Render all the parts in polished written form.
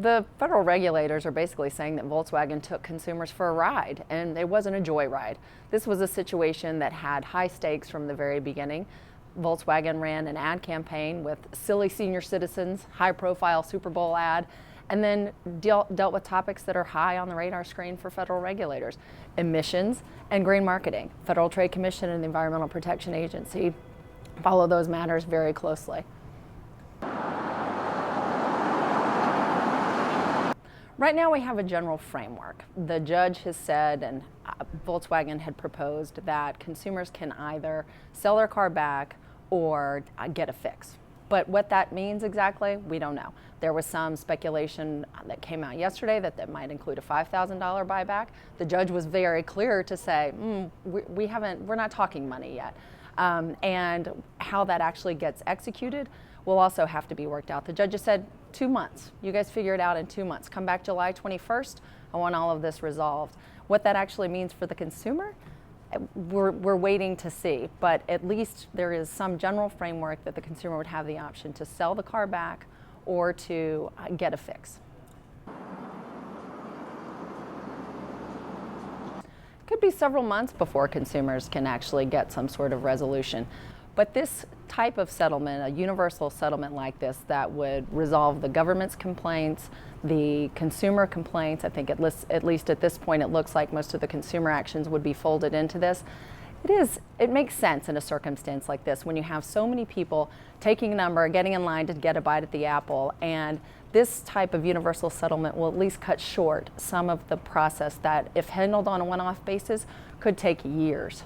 The federal regulators are basically saying that Volkswagen took consumers for a ride, and it wasn't a joyride. This was a situation that had high stakes from the very beginning. Volkswagen ran an ad campaign with silly senior citizens, high-profile Super Bowl ad, and then dealt with topics that are high on the radar screen for federal regulators: emissions and green marketing. Federal Trade Commission and the Environmental Protection Agency follow those matters very closely. Right now we have a general framework. The judge has said, and Volkswagen had proposed, that consumers can either sell their car back or get a fix. But what that means exactly, we don't know. There was some speculation that came out yesterday that might include a $5,000 buyback. The judge was very clear to say, we're not talking money yet. And how that actually gets executed will also have to be worked out. The judge has said 2 months. You guys figure it out in 2 months. Come back July 21st. I want all of this resolved. What that actually means for the consumer, we're waiting to see. But at least there is some general framework that the consumer would have the option to sell the car back or to get a fix. Could be several months before consumers can actually get some sort of resolution. But this type of settlement, a universal settlement like this that would resolve the government's complaints, the consumer complaints, I think at least at this point it looks like most of the consumer actions would be folded into this. It makes sense in a circumstance like this when you have so many people taking a number, getting in line to get a bite at the apple, and this type of universal settlement will at least cut short some of the process that, if handled on a one-off basis, could take years.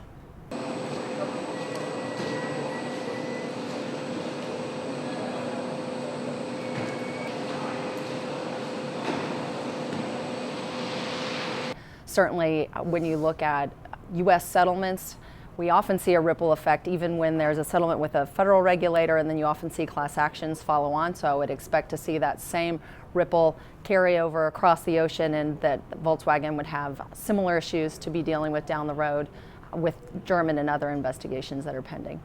Certainly, when you look at U.S. settlements, we often see a ripple effect even when there's a settlement with a federal regulator, and then you often see class actions follow on. So I would expect to see that same ripple carry over across the ocean, and that Volkswagen would have similar issues to be dealing with down the road with German and other investigations that are pending.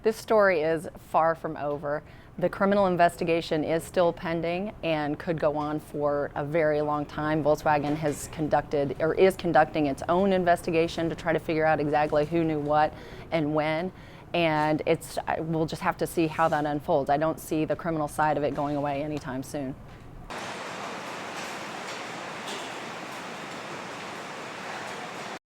This story is far from over. The criminal investigation is still pending and could go on for a very long time. Volkswagen has conducted, or is conducting, its own investigation to try to figure out exactly who knew what and when. And we'll just have to see how that unfolds. I don't see the criminal side of it going away anytime soon.